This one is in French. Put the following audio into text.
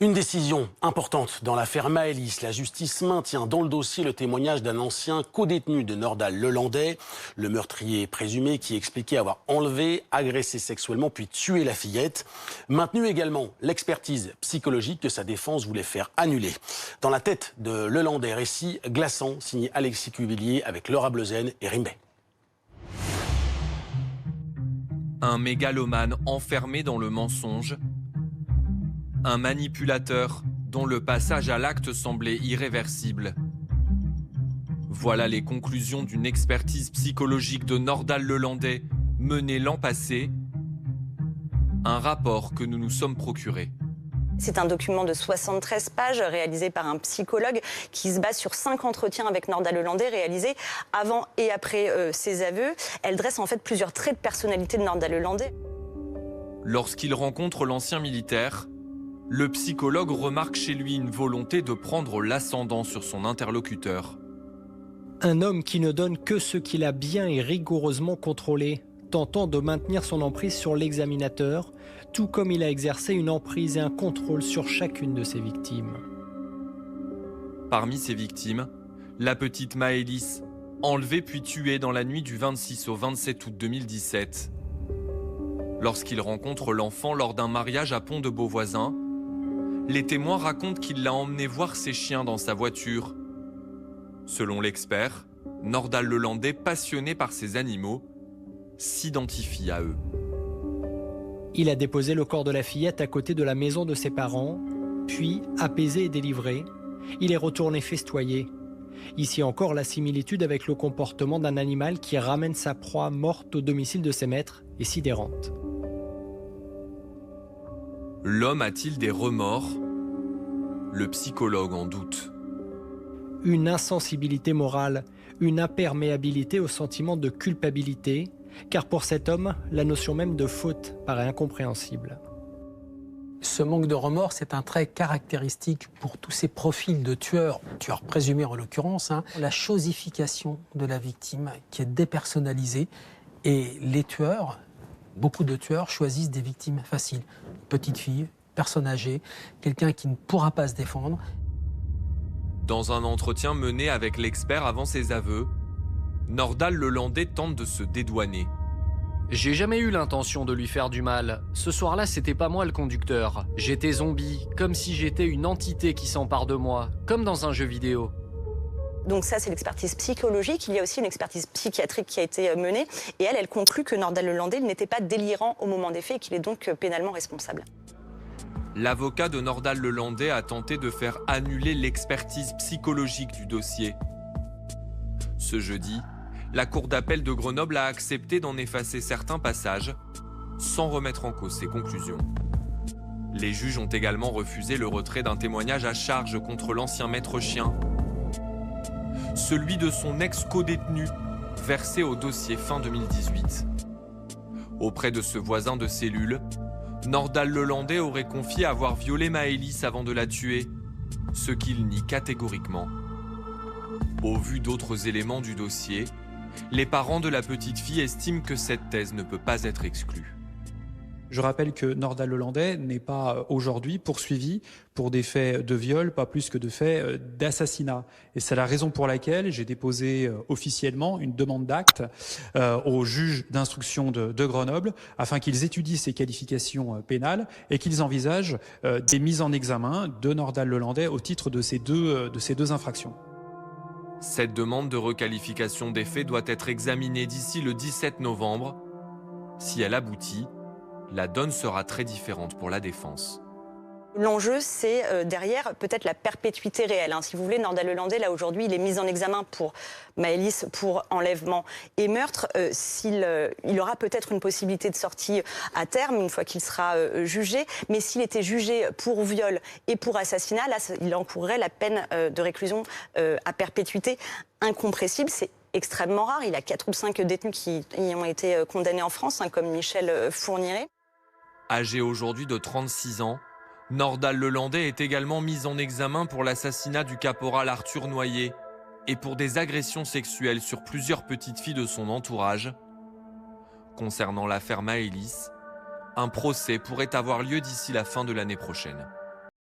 Une décision importante dans l'affaire Maëlys. La justice maintient dans le dossier le témoignage d'un ancien codétenu de Nordal-Lelandais, le meurtrier présumé qui expliquait avoir enlevé, agressé sexuellement puis tué la fillette. Maintenu également l'expertise psychologique que sa défense voulait faire annuler. Dans la tête de Lelandais, récit glaçant signé Alexis Cuvillier avec Laura Bleuzen et Rimbey. Un mégalomane enfermé dans le mensonge. Un manipulateur dont le passage à l'acte semblait irréversible. Voilà les conclusions d'une expertise psychologique de Nordal-Lelandais menée l'an passé. Un rapport que nous nous sommes procurés. C'est un document de 73 pages réalisé par un psychologue qui se base sur 5 entretiens avec Nordal-Lelandais réalisés avant et après ses aveux. Elle dresse en fait plusieurs traits de personnalité de Nordal-Lelandais. Lorsqu'il rencontre l'ancien militaire, le psychologue remarque chez lui une volonté de prendre l'ascendant sur son interlocuteur. Un homme qui ne donne que ce qu'il a bien et rigoureusement contrôlé, tentant de maintenir son emprise sur l'examinateur, tout comme il a exercé une emprise et un contrôle sur chacune de ses victimes. Parmi ses victimes, la petite Maëlys, enlevée puis tuée dans la nuit du 26 au 27 août 2017. Lorsqu'il rencontre l'enfant lors d'un mariage à Pont-de-Beauvoisin, les témoins racontent qu'il l'a emmené voir ses chiens dans sa voiture. Selon l'expert, Nordal-Lelandais, passionné par ces animaux, s'identifie à eux. Il a déposé le corps de la fillette à côté de la maison de ses parents, puis, apaisé et délivré, il est retourné festoyer. Ici encore, la similitude avec le comportement d'un animal qui ramène sa proie morte au domicile de ses maîtres est sidérante. L'homme a-t-il des remords? Le psychologue en doute. Une insensibilité morale, une imperméabilité au sentiment de culpabilité, car pour cet homme, la notion même de faute paraît incompréhensible. Ce manque de remords, c'est un trait caractéristique pour tous ces profils de tueurs présumés en l'occurrence, la chosification de la victime qui est dépersonnalisée. Et les tueurs, beaucoup de tueurs choisissent des victimes faciles. Petite fille, personne âgée, quelqu'un qui ne pourra pas se défendre. Dans un entretien mené avec l'expert avant ses aveux, Nordal-Lelandais tente de se dédouaner. J'ai jamais eu l'intention de lui faire du mal. Ce soir-là, c'était pas moi le conducteur. J'étais zombie, comme si j'étais une entité qui s'empare de moi, comme dans un jeu vidéo. Donc ça, c'est l'expertise psychologique. Il y a aussi une expertise psychiatrique qui a été menée. Et elle conclut que Nordal-Lelandais n'était pas délirant au moment des faits et qu'il est donc pénalement responsable. L'avocat de Nordal-Lelandais a tenté de faire annuler l'expertise psychologique du dossier. Ce jeudi, la Cour d'appel de Grenoble a accepté d'en effacer certains passages, sans remettre en cause ses conclusions. Les juges ont également refusé le retrait d'un témoignage à charge contre l'ancien maître chien, celui de son ex-codétenu, versé au dossier fin 2018. Auprès de ce voisin de cellule, Nordal-Lelandais aurait confié avoir violé Maëlys avant de la tuer, ce qu'il nie catégoriquement. Au vu d'autres éléments du dossier, les parents de la petite fille estiment que cette thèse ne peut pas être exclue. Je rappelle que Nordal-Lelandais n'est pas aujourd'hui poursuivi pour des faits de viol, pas plus que de faits d'assassinat. Et c'est la raison pour laquelle j'ai déposé officiellement une demande d'acte au juge d'instruction de Grenoble afin qu'ils étudient ces qualifications pénales et qu'ils envisagent des mises en examen de Nordal-Lelandais au titre de ces deux infractions. Cette demande de requalification des faits doit être examinée d'ici le 17 novembre. Si elle aboutit, la donne sera très différente pour la défense. L'enjeu, c'est derrière peut-être la perpétuité réelle. Si vous voulez, Nordal-Lelandais, là aujourd'hui, il est mis en examen pour Maëlys, pour enlèvement et meurtre. Il aura peut-être une possibilité de sortie à terme, une fois qu'il sera jugé. Mais s'il était jugé pour viol et pour assassinat, là, il encourrait la peine de réclusion à perpétuité incompressible. C'est extrêmement rare. Il y a 4 ou 5 détenus qui y ont été condamnés en France, comme Michel Fourniret. Âgé aujourd'hui de 36 ans, Nordal-Lelandais est également mis en examen pour l'assassinat du caporal Arthur Noyer et pour des agressions sexuelles sur plusieurs petites filles de son entourage. Concernant l'affaire Maëlys, un procès pourrait avoir lieu d'ici la fin de l'année prochaine.